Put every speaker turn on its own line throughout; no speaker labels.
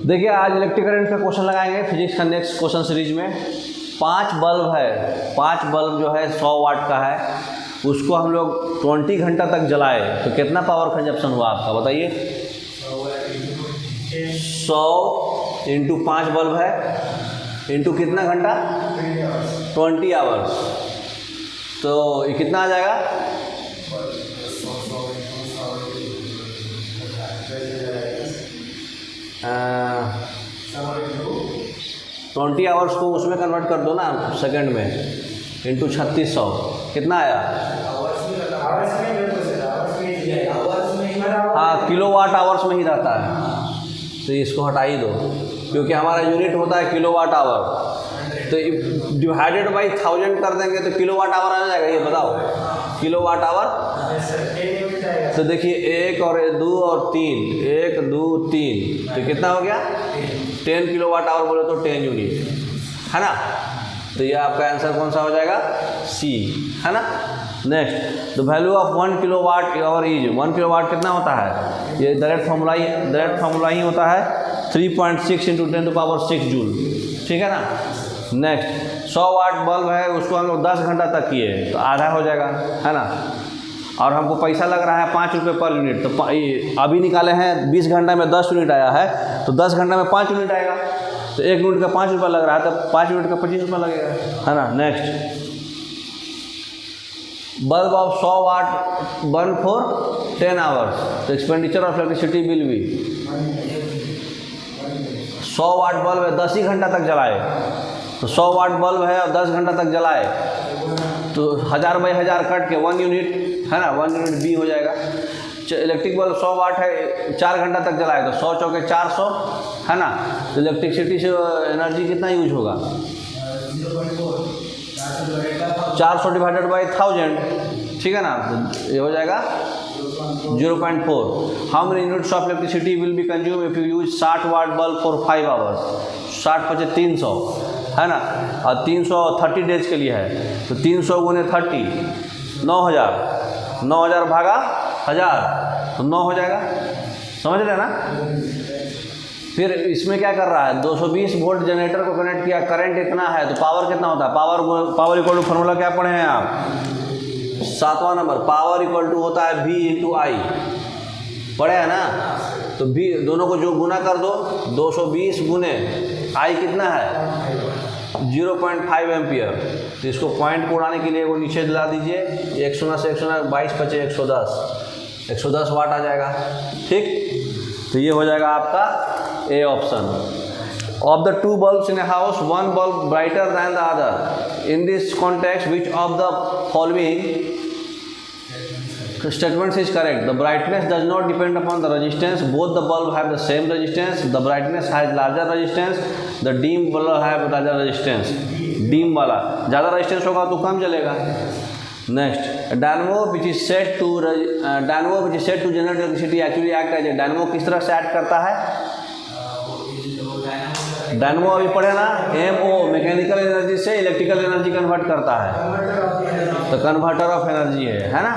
देखिए आज electric current का क्वेश्चन लगाएंगे फिजिक्स का नेक्स्ट क्वेश्चन सीरीज में। 5 बल्ब है, 5 बल्ब जो है 100 वाट का है, उसको हम लोग 20 घंटा तक जलाए तो कितना पावर कंजप्शन हुआ आपका बताइए। 100 इंटू 5 बल्ब है इंटू कितना घंटा 20 आवर्स, तो ये कितना आ जाएगा। 20 आवर्स को उसमें कन्वर्ट कर दो ना सेकंड में, इंटू 3600 कितना आया। हाँ किलोवाट आवर्स में ही रहता है, तो इसको हटा ही दो क्योंकि हमारा यूनिट होता है किलोवाट आवर, तो डिवाइडेड बाई 1000 कर देंगे तो किलोवाट आवर आ जाएगा। ये बताओ किलोवाट आवर, तो देखिए 1 और 2 और 3, 1 2 3, तो कितना हो गया 10 किलोवाट आवर बोले तो 10 यूनिट है ना। तो ये आपका आंसर कौन सा हो जाएगा, सी है ना। Next the value of 1 kilowatt hour is, 1 kilowatt कितना होता है, ये डायरेक्ट फॉर्मूला ही होता है 3.6 इंटू 10⁻⁶ जूल, ठीक है ना। नेक्स्ट 100 वाट बल्ब है, उसको हम लोग 10 घंटा तक किए तो आधा हो जाएगा है ना, और हमको पैसा लग रहा है 5 रुपये पर यूनिट, तो अभी निकाले हैं 20 घंटा में 10 यूनिट आया है, तो 10 घंटा में 5 यूनिट आएगा, तो 1 यूनिट का 5 रुपये लग रहा है, तो 5 यूनिट का 25 रुपये लगेगा है ना। Next bulb of 100 watt burn for 10 hours, तो एक्सपेंडिचर ऑफ इलेक्ट्रिसिटी बिल भी 100 वाट बल्ब है 10 ही घंटा तक जलाए, तो 100 वाट बल्ब है और 10 घंटा तक जलाए तो 1000 बाई 1000 कट के 1 यूनिट है ना, 1 यूनिट बी हो जाएगा। इलेक्ट्रिक बल्ब 100 वाट है 4 घंटा तक जलाए तो 100 चौके 400 है ना, तो इलेक्ट्रिसिटी से एनर्जी कितना यूज होगा 400 डिवाइडेड बाई 1000, ठीक है ना, तो ये हो जाएगा 0.4। How many units of electricity will be consume if you use 60 watt bulb for 5 hours, 60 पचे 300 है ना, और 300 30 डेज के लिए है, तो 300 गुने 30 9000 भागा 1000 तो 9 हो जाएगा, समझ रहे हैं ना। फिर इसमें क्या कर रहा है 220 वोल्ट जनरेटर को कनेक्ट किया, करंट इतना है तो पावर कितना होता है, पावर इक्वल टू फॉर्मूला क्या पढ़े हैं आप 7वां नंबर, पावर इक्वल टू होता है V इंटू आई, पढ़े हैं ना, तो V दोनों को जो गुना कर दो 220 गुने आई कितना है 0.5 एम्पियर, तो इसको पॉइंट को उड़ाने के लिए वो नीचे दिला दीजिए, 100 से 100 22 पचे 110 वाट आ जाएगा, ठीक। तो ये हो जाएगा आपका A option. Of the 2 bulbs in a house, 1 bulb brighter than the other. In this context, which of the following statements is correct? The brightness does not depend upon the resistance. Both the bulb have the same resistance. The brightness has larger resistance. The dim bulb have larger resistance. Dim वाला ज़्यादा resistance होगा तो कम चलेगा। Next, dynamo which is set to generate electricity actually act as a dynamo किस तरह से act करता है, डायनमो अभी पढ़े ना, MO मैकेनिकल एनर्जी से इलेक्ट्रिकल एनर्जी कन्वर्ट करता है, तो कन्वर्टर ऑफ एनर्जी है ना।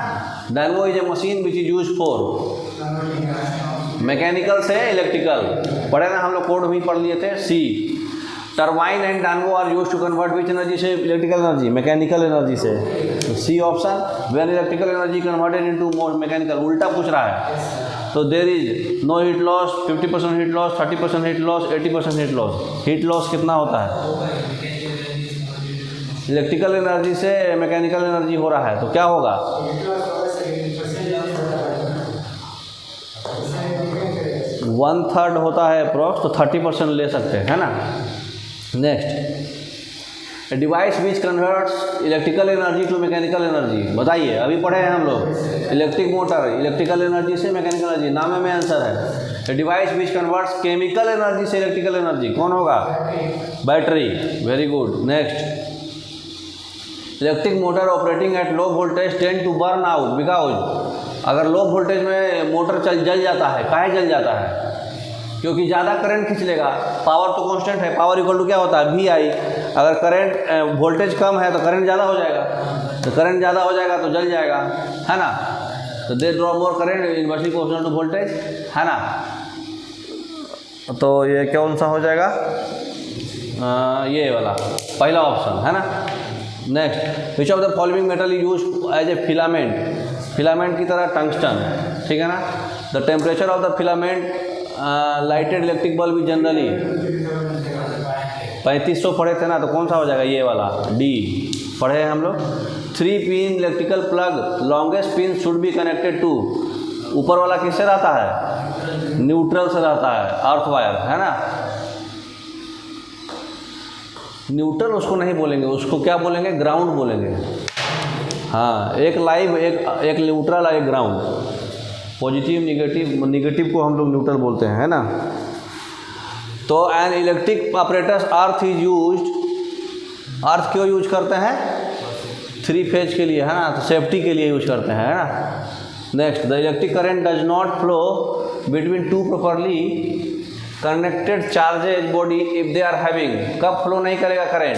Dynamo is a machine which is use for mechanical से इलेक्ट्रिकल, पढ़े ना हम लोग कोड भी पढ़ लिए थे। C turbine and dynamo are use to convert which energy से इलेक्ट्रिकल एनर्जी, मैकेनिकल एनर्जी से, C option. When electrical energy converted into mechanical, उल्टा पूछ रहा है, तो there is no heat loss, 50% heat loss, 30% heat loss, 80% heat loss. Heat loss कितना होता है इलेक्ट्रिकल एनर्जी से मैकेनिकल एनर्जी हो रहा है, तो क्या होगा 1/3 होता है अप्रॉक्स, तो 30% ले सकते हैं है ना। Next device which converts electrical energy to mechanical energy, बताइए अभी पढ़े हैं हम लोग इलेक्ट्रिक मोटर, इलेक्ट्रिकल एनर्जी से मैकेनिकल एनर्जी, नाम में आंसर है। Device which converts chemical energy से इलेक्ट्रिकल एनर्जी, कौन होगा battery, very good. Next electric motor operating at low voltage tend to burn out because, अगर लो वोल्टेज में motor जल जाता है, काहे जल जाता है, क्योंकि ज़्यादा करंट खींच लेगा, पावर तो कांस्टेंट है, पावर इक्वल टू क्या होता है V I, अगर करंट वोल्टेज कम है तो करंट ज़्यादा हो जाएगा, तो करंट ज़्यादा हो जाएगा तो जल जाएगा है ना, तो they draw more current inversely proportional to voltage है ना। तो ये कौन सा हो जाएगा? ये वाला पहला ऑप्शन है ना। Next, which of the following metal is use as a filament? Filament की तरह टंगस्टन, ठीक है ना। The temperature of the filament lighted electric bulb is generally 3500 पढ़े थे ना, तो कौन सा हो जाएगा? ये वाला डी पढ़े हैं हम लोग। 3 pin electrical plug longest pin should be connected to, ऊपर वाला किससे रहता है? न्यूट्रल से रहता है, अर्थ वायर है ना। न्यूट्रल उसको नहीं बोलेंगे, उसको क्या बोलेंगे? ग्राउंड बोलेंगे। हाँ, एक लाइव, एक न्यूट्रल, एक ग्राउंड। पॉजिटिव निगेटिव को हम लोग न्यूट्रल बोलते हैं, है ना। तो an electric operators earth is used, earth क्यों यूज करते हैं? 3 फेज के लिए, है ना, तो सेफ्टी के लिए यूज करते हैं, है ना। Next, the electric current does not flow between 2 properly connected charges body if they are having, कब फ्लो नहीं करेगा करंट?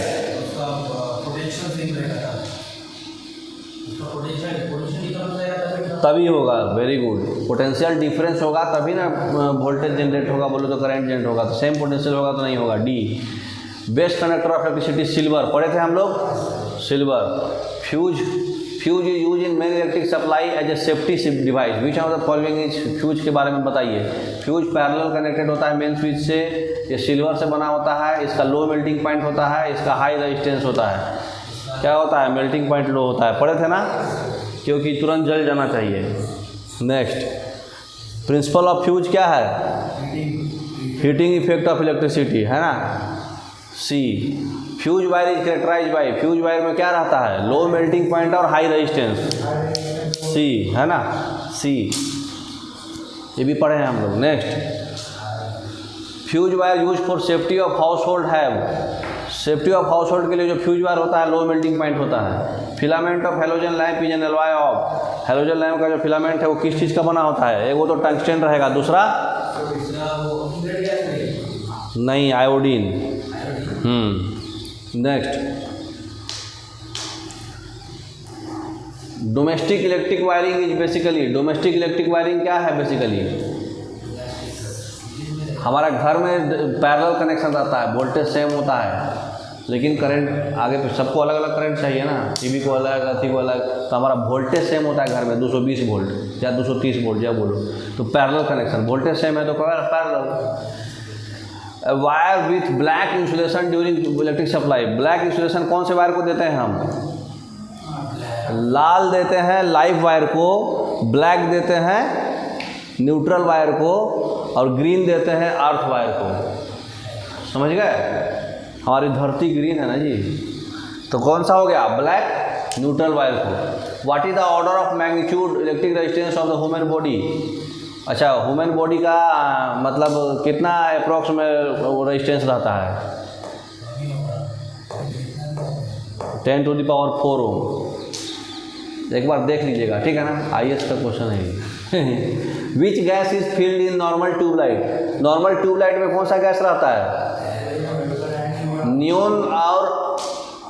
तभी होगा, वेरी गुड, पोटेंशियल डिफरेंस होगा तभी ना वोल्टेज जनरेट होगा, बोलो तो करंट जनरेट होगा। तो सेम पोटेंशियल होगा तो नहीं होगा। D, best conductor of electricity silver, पढ़े थे हम लोग, silver. Fuse is use in main electric supply as a safety device, which of the following is, fuse के बारे में बताइए। फ्यूज पैरेलल कनेक्टेड होता है मेन स्विच से, ये सिल्वर से बना होता है, इसका लो मेल्टिंग पॉइंट होता है, इसका हाई रेजिस्टेंस होता है। क्या होता है? मेल्टिंग पॉइंट लो होता है, पढ़े थे ना, क्योंकि तुरंत जल जाना चाहिए। नेक्स्ट, प्रिंसिपल ऑफ फ्यूज क्या है? हीटिंग इफेक्ट ऑफ इलेक्ट्रिसिटी, है ना। See, fuse wire is characterize by, fuse wire में क्या रहता है? लो मेल्टिंग पॉइंट और हाई रेजिस्टेंस। सी, है ना, सी, ये भी पढ़े हैं हम लोग। Next, fuse wire use for safety of household have, safety of household के लिए जो फ्यूज वायर होता है लो मेल्टिंग पॉइंट होता है। Filament of halogen lamp is an alloy of, halogen lamp का जो फिलामेंट है वो किस चीज़ का बना होता है? एक वो तो टंगस्टन रहेगा, दूसरा नहीं, iodine. Next, domestic electric wiring is basically, domestic electric wiring क्या है बेसिकली? हमारा घर में पैरेलल कनेक्शन रहता है, वोल्टेज सेम होता है, लेकिन करंट आगे पे सबको अलग अलग करंट चाहिए ना, टीवी को अलग, अथी को अलग, तो हमारा वोल्टेज सेम होता है घर में 220 वोल्ट या 230 वोल्ट या बोलो, तो पैरेलल कनेक्शन, वोल्टेज सेम है तो parallel. Wire with black insulation during electric supply, black insulation कौन से वायर को देते हैं हम? लाल देते हैं लाइव वायर को, ब्लैक देते हैं न्यूट्रल वायर को, और ग्रीन देते हैं अर्थ वायर को। समझ गए? हमारी धरती ग्रीन है ना जी, तो कौन सा हो गया? ब्लैक, न्यूट्रल वायर को। What is the order of magnitude electric resistance of the human body? अच्छा, ह्यूमन बॉडी का मतलब कितना अप्रॉक्स में रेजिस्टेंस रहता है? 10⁴ ओम। एक बार देख लीजिएगा, ठीक है ना, IAS का क्वेश्चन है। Which gas is filled in normal tube light, normal tube light में कौन सा गैस रहता है? नियोन और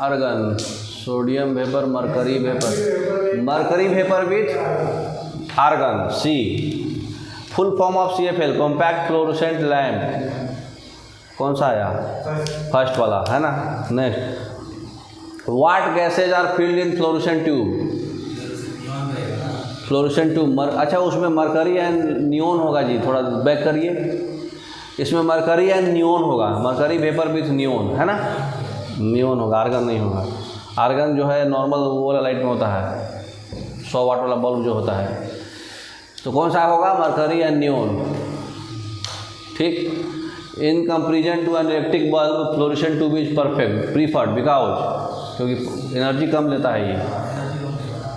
argon, sodium vapour, mercury vapour, mercury vapour with argon. C, full form of CFL, compact fluorescent lamp, कौन सा आया? फर्स्ट वाला, है ना। Next, what gases are filled in fluorescent tube? Fluorescent tube, अच्छा उसमें मरकरी एंड नियोन होगा जी, थोड़ा बैक करिए, इसमें मरकरी एंड नियोन होगा, मरकरी वेपर विथ नियोन, है ना, नियोन होगा, आर्गन नहीं होगा। आर्गन जो है नॉर्मल वो वाला लाइट में होता है, 100 वाट वाला बल्ब जो होता है, तो कौन सा होगा? मरकरी एंड नियोन, ठीक। In comparison to an electric bulb fluorescent tube is perfect preferred because, क्योंकि एनर्जी कम लेता है ये,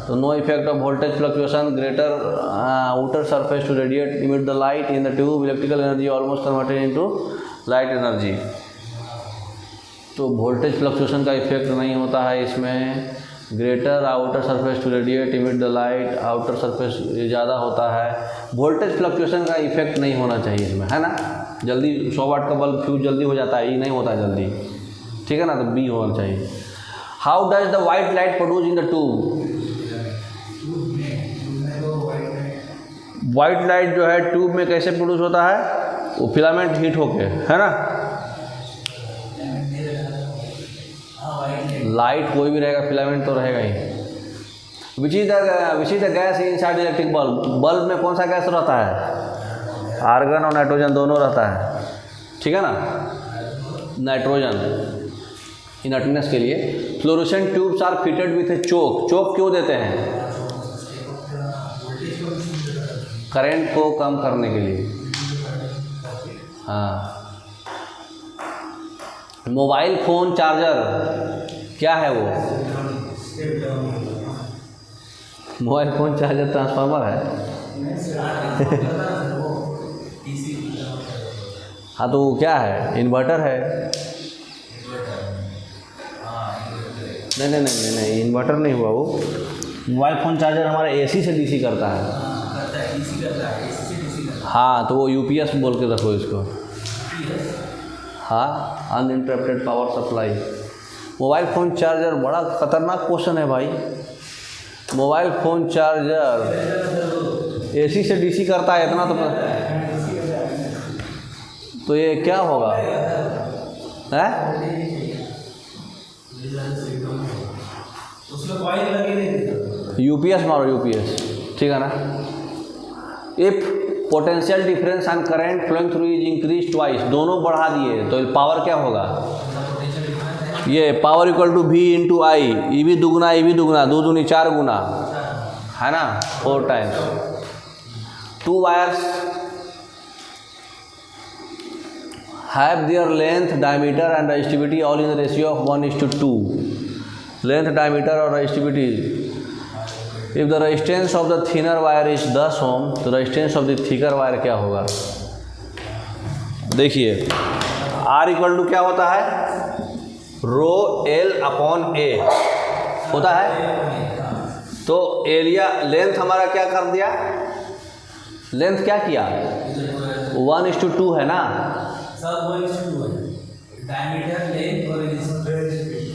तो no effect of voltage fluctuation, greater outer surface to radiate emit the light in the tube, electrical energy almost converted into light energy. तो voltage fluctuation का effect नहीं होता है इसमें, greater outer surface to radiate emit the light, outer surface ज़्यादा होता है, voltage fluctuation का इफेक्ट नहीं होना चाहिए इसमें, है ना। जल्दी 100 वाट का बल्ब फ्यूज जल्दी हो जाता है, ये नहीं होता है जल्दी, ठीक है ना, तो बी होना चाहिए। How does the white light produce in the tube? White light जो है ट्यूब में कैसे प्रोड्यूस होता है? वो फिलामेंट हीट होके, है ना। लाइट कोई भी रहेगा, फिलामेंट तो रहेगा ही। Which is the gas inside electric bulb. Bulb में कौन सा गैस रहता है? आर्गन और नाइट्रोजन दोनों रहता है, ठीक है ना। नाइट्रोजन इनर्टनेस के लिए। Fluorescent tubes are fitted with a choke. Choke क्यों देते हैं? करंट को कम करने के लिए। हाँ। मोबाइल फ़ोन चार्जर क्या है वो? मोबाइल फ़ोन चार्जर ट्रांसफार्मर है। हाँ, तो वो क्या है? इन्वर्टर है। नहीं, इन्वर्टर नहीं हुआ वो। मोबाइल फ़ोन चार्जर हमारा एसी से डीसी करता है। हाँ, तो वो यूपीएस बोल के रखो इसको। हाँ, uninterrupted power supply. Mobile phone charger बड़ा ख़तरनाक क्वेश्चन है भाई। मोबाइल फ़ोन चार्जर एसी से डीसी करता है, इतना तो ये क्या होगा? है यूपीएस मारो, यूपीएस, ठीक है ना। If potential difference and current flowing through is increase twice, दोनों बढ़ा दिए तो पावर क्या होगा? ये power equal to V into I. ई भी दुगना, ई भी दुगना, दो दूनी 4 गुना, है ना, 4 times. 2 wires have their length, diameter and resistivity all in the ratio of 1:2. Length, diameter और resistivity. If the resistance of the thinner wire is 10 ohm, तो resistance of the thicker wire क्या होगा? देखिए, R इक्वल टू क्या होता है? रो L upon A होता है। तो एरिया लेंथ हमारा क्या कर दिया? लेंथ क्या किया? 1:2 है ना।
सब 1:2 है। डायमीटर, लेंथ और रेजिस्टेंस।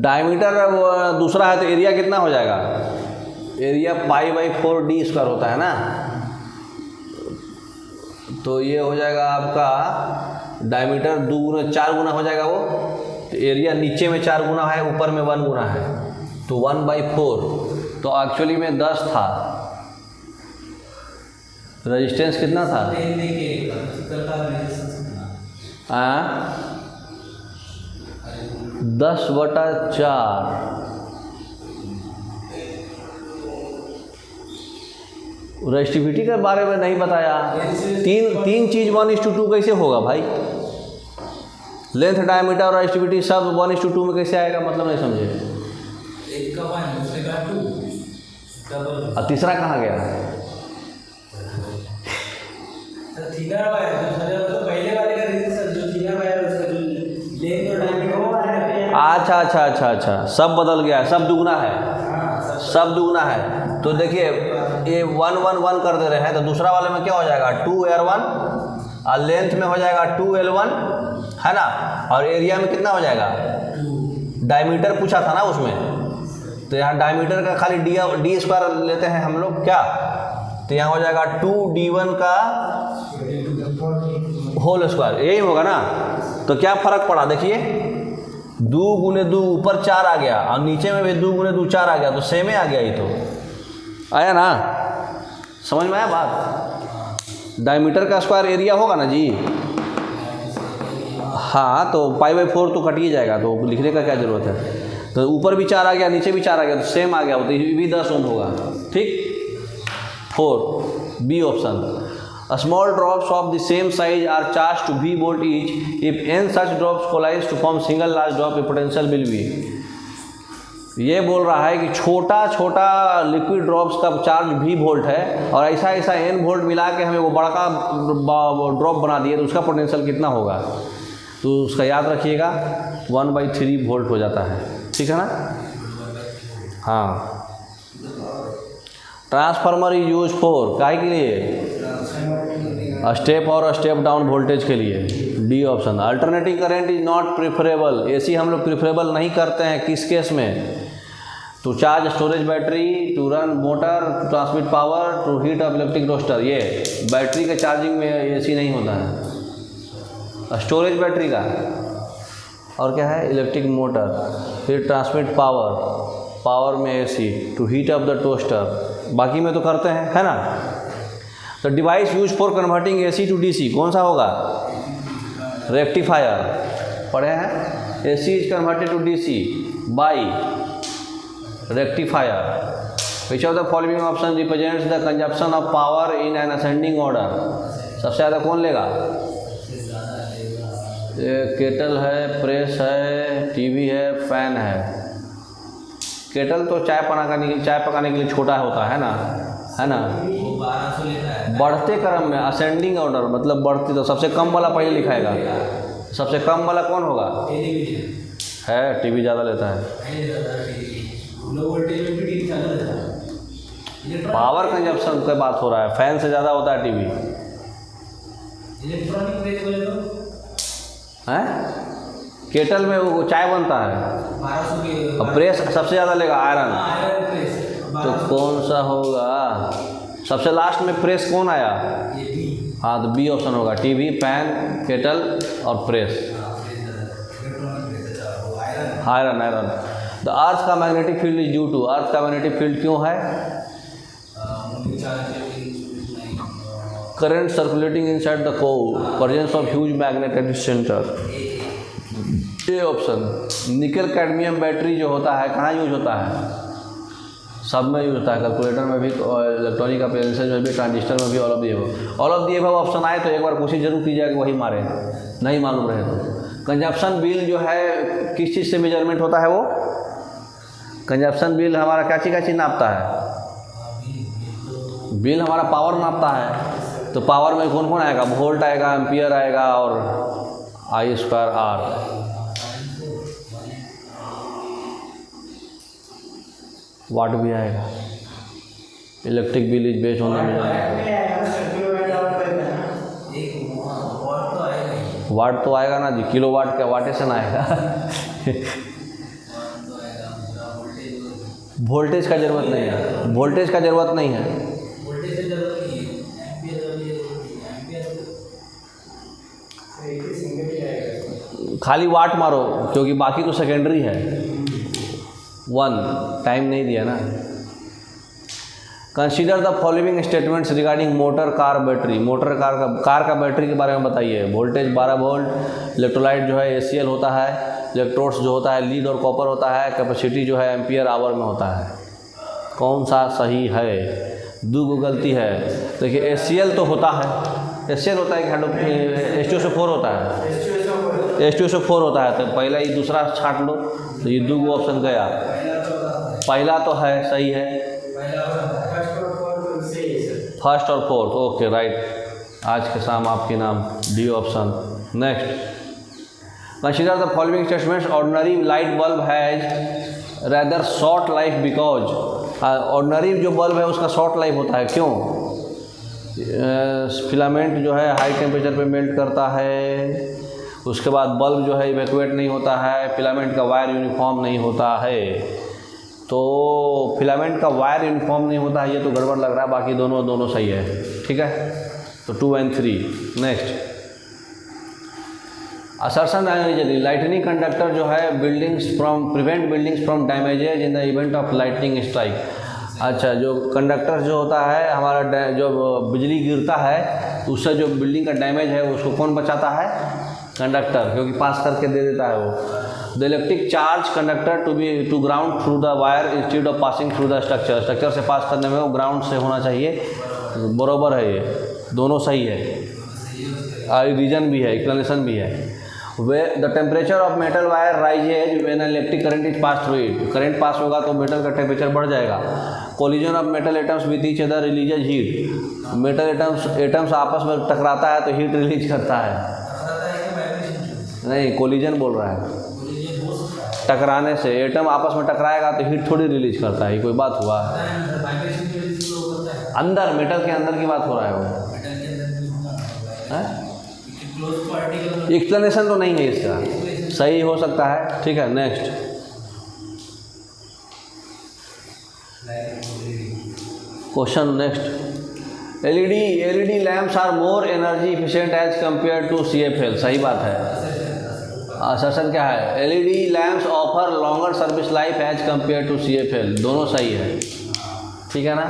डायमीटर दूसरा है तो एरिया कितना हो जाएगा? एरिया π/4d² होता है ना। तो ये हो जाएगा आपका डायमीटर 2 गुना 4 गुना हो जाएगा वो। तो एरिया नीचे में 4 गुना है, ऊपर में 1 गुना है, तो 1/4। तो एक्चुअली में 10 था। रेजिस्टेंस कितना था? 10/4। रेजिस्टिविटी के बारे में नहीं बताया। तीन चीज 1:2 कैसे होगा भाई? लेंथ, डायमीटर और रेजिस्टिविटी सब 1:2 में कैसे आएगा? मतलब नहीं समझे।
एक का 1, दूसरे का 2, डबल।
और तीसरा कहाँ गया?
थिनर वायर तो पहले वाले का रेजिस्टेंस जो थिनर वायर उसका जो लेंथ और डायमीटर।
अच्छा, सब बदल गया, सब दुगना है। सब दुगना है। तो देखिए ये 1 कर दे रहे हैं, तो दूसरा वाले में क्या हो जाएगा? 2R1 और लेंथ में हो जाएगा 2L1, है ना। और एरिया में कितना हो जाएगा? डायमीटर पूछा था ना उसमें, तो यहाँ डायमीटर का खाली d² लेते हैं हम लोग क्या, तो यहाँ हो जाएगा 2d1 का होल स्क्वायर, यही होगा ना। तो क्या फ़र्क पड़ा? देखिए 2 गुने 2 ऊपर 4 आ गया और नीचे में भी 2 गुने 2 4 आ गया, तो सेम ही आ गया। ये तो आया ना, समझ में आया बात? डायमीटर का स्क्वायर एरिया होगा ना जी। हाँ, तो π/4 तो कट ही जाएगा, तो लिखने का क्या ज़रूरत है? तो ऊपर भी 4 आ गया, नीचे भी 4 आ गया, तो सेम आ गया, तो ये भी 10 ओम होगा। ठीक, 4 B option. A small drops of the same size are charged to V volt each. If n such drops collides to form single large drop, a potential will be। ये बोल रहा है कि छोटा छोटा लिक्विड ड्रॉप्स का charge V volt है और ऐसा ऐसा n वोल्ट मिला के हमें वो बड़ा ड्रॉप बना दिए, तो उसका पोटेंशियल कितना होगा? तो उसका याद रखिएगा 1/3 वोल्ट हो जाता है, ठीक है ना। हाँ, ट्रांसफार्मर इज यूज फॉर काहे के लिए? स्टेप और स्टेप डाउन वोल्टेज के लिए, D option. Alternating current is not preferable, AC हम लोग प्रिफरेबल नहीं करते हैं। किस केस में? To charge storage battery, to run motor, to transmit power, to heat up electric roaster. ये बैटरी के चार्जिंग में एसी नहीं होता है, स्टोरेज बैटरी का। और क्या है, इलेक्ट्रिक मोटर, फिर ट्रांसमिट पावर, पावर में AC, to heat up the toaster, बाकी में तो करते हैं, है ना। तो device use for converting AC to DC कौन सा होगा, रेक्टिफायर। पढ़े हैं, AC is converted to DC by rectifier. Which of the following option represents the consumption of power in an ascending order. सबसे ज़्यादा कौन लेगा, केटल है, प्रेस है, टीवी है, फैन है। केटल तो चाय पकाने के लिए छोटा होता है ना, है ना। बढ़ते क्रम में असेंडिंग ऑर्डर मतलब बढ़ती, तो सबसे कम वाला पहले लिखाएगा। सबसे कम वाला कौन होगा, है, टीवी ज़्यादा लेता है। पावर कंजप्शन की बात हो रहा है, फैन से ज़्यादा होता है टीवी।
इलेक्ट्रॉनिक प्रेस बोले तो
हैं, केटल में वो चाय बनता है,
1200 के,
और प्रेस सबसे ज़्यादा लेगा आयरन।
आयरन प्रेस
तो कौन सा होगा, सबसे लास्ट में प्रेस कौन आया,
ये भी।
हाँ, तो बी ऑप्शन होगा, टीवी, फैन, केटल और press. Iron, iron. The earth का magnetic field is due to, earth का मैग्नेटिक फील्ड क्यों है, current circulating inside the core, presence of huge magnet at centre. ये ऑप्शन। निकल कैडमियम बैटरी जो होता है कहाँ यूज होता है, सब में यूज होता है, कैलकुलेटर में भी, इलेक्ट्रॉनिक अप्लायंसेज में भी, ट्रांजिस्टर में भी। All of the above, all of the above option आए तो एक बार कोशिश जरूर कीजिएगा कि वही मारे, नहीं मालूम रहे तो। कंजप्शन बिल जो है किस चीज़ से मेजरमेंट होता है, वो कंजप्शन बिल हमारा क्या चीज़ नापता है, बिल हमारा पावर नापता है। तो पावर में कौन कौन आएगा, वोल्ट आएगा, एम्पियर आएगा और आई स्क्वायर आर। वाट भी आएगा। Electric bill is based on what तो आएगा ना जी, किलो वाट का वाटे से ना आएगा। वोल्टेज का ज़रूरत नहीं है, वोल्टेज का ज़रूरत नहीं है। खाली वाट मारो क्योंकि बाकी तो सेकेंडरी है। 1 टाइम नहीं दिया ना। Consider the following statements regarding motor car battery. Motor car का बैटरी के बारे में बताइए। वोल्टेज 12 वोल्ट, इलेक्ट्रोलाइट जो है ACL होता है, इलेक्ट्रोड्स जो होता है लीड और कॉपर होता है, कैपेसिटी जो है एम्पियर आवर में होता है। कौन सा सही है, 2 गलती है। देखिए ACL तो होता है, ACL होता है कि H2SO4 होता है, H2SO4 होता है। तो पहला ये दूसरा छाट लो, तो ये 2 ऑप्शन गया। पहला तो है सही है, फर्स्ट और फोर्थ, ओके राइट। आज के शाम आपके नाम D option. Next, consider the following statements. Ordinary light bulb has rather short life because. Ordinary जो बल्ब है उसका शॉर्ट लाइफ होता है, क्यों? फिलामेंट जो है हाई टेम्परेचर पे मेल्ट करता है, उसके बाद बल्ब जो है इवैक्यूएट नहीं होता है, फिलामेंट का वायर यूनिफॉर्म नहीं होता है। तो फिलामेंट का वायर यूनिफॉर्म नहीं होता है, ये तो गड़बड़ लग रहा है, बाकी दोनों सही है, ठीक है। तो 2 और 3। नेक्स्ट, असर्शन लाइटनिंग कंडक्टर जो है prevent buildings from damages in the event of lightning strike. अच्छा, जो कंडक्टर जो होता है हमारा, जो बिजली गिरता है उससे जो बिल्डिंग का डैमेज है उसको कौन बचाता है? कंडक्टर, क्योंकि पास करके दे देता है वो। The electric charge conductor to ground through the wire instead of passing through the structure से पास करने में वो ग्राउंड से होना चाहिए। बरोबर है, ये दोनों सही है, रीजन भी है, एक्सप्लेनेशन भी है। Way the temperature of metal wire rises when electric current is pass through it. Current pass होगा तो मेटल का टेम्परेचर बढ़ जाएगा। Collision of metal atoms with each other releases heat. Metal atoms आपस में टकराता है तो हीट रिलीज करता है। नहीं, कोलिजन बोल रहा है, टकराने से एटम आपस में टकराएगा तो हीट थोड़ी रिलीज करता है, ये कोई बात हुआ? अंदर, मेटल के अंदर की बात हो रहा है वो। एक्सप्लेनेशन तो नहीं है इसका, सही हो सकता है, ठीक है। Next, question next, LED lamps are more energy efficient as compare to CFL, सही बात है। असर्शन क्या है, LED lamps offer longer service life as compare to CFL, दोनों सही है, ठीक है ना।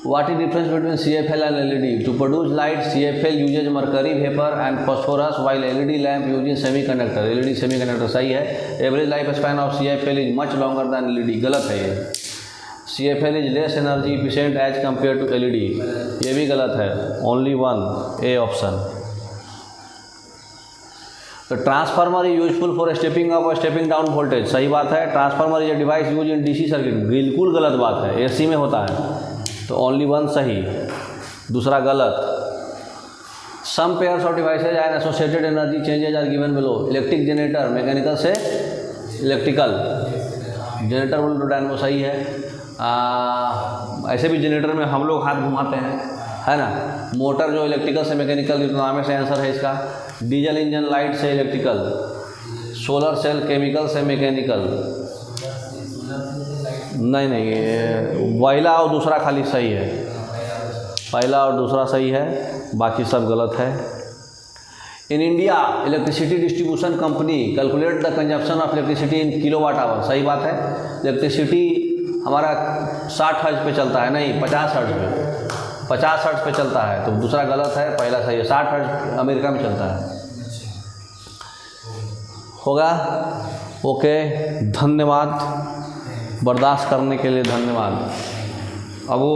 What is difference between CFL and LED? To produce light, CFL uses mercury vapor and phosphorus, while LED lamp uses semiconductor. LED semiconductor सही है। Average life span of CFL is much longer than LED, गलत है ये। CFL is less energy efficient as compared to LED, ये भी गलत है। Only one, A option. तो transformer is useful for stepping up और स्टेपिंग डाउन वोल्टेज, सही बात है। Transformer is a device use in DC circuit, बिल्कुल गलत बात है, AC में होता है, तो ओनली वन सही, दूसरा गलत। Some pairs of devices and associated energy changes are given below, electric generator mechanical से इलेक्ट्रिकल, जनरेटर बोले तो डायनमो सही है। ऐसे भी जनरेटर में हम लोग हाथ घुमाते हैं, है ना। मोटर जो इलेक्ट्रिकल से मैकेनिकल, इकोनॉमिक से आंसर है इसका। डीजल इंजन लाइट से इलेक्ट्रिकल, सोलर सेल केमिकल से मैकेनिकल, नहीं पहला और दूसरा खाली सही है, पहला और दूसरा सही है, बाकी सब गलत है। In India electricity distribution company calculate the consumption of electricity in kilowatt hour, सही बात है। इलेक्ट्रिसिटी हमारा 60 हर्ट्ज पे चलता है, नहीं 50 हर्ट्ज पे, 50 हर्ट्ज पे चलता है, तो दूसरा गलत है, पहला सही है। 60 हर्ट्ज अमेरिका में चलता है, होगा। ओके, धन्यवाद, बर्दाश्त करने के लिए धन्यवाद। अब वो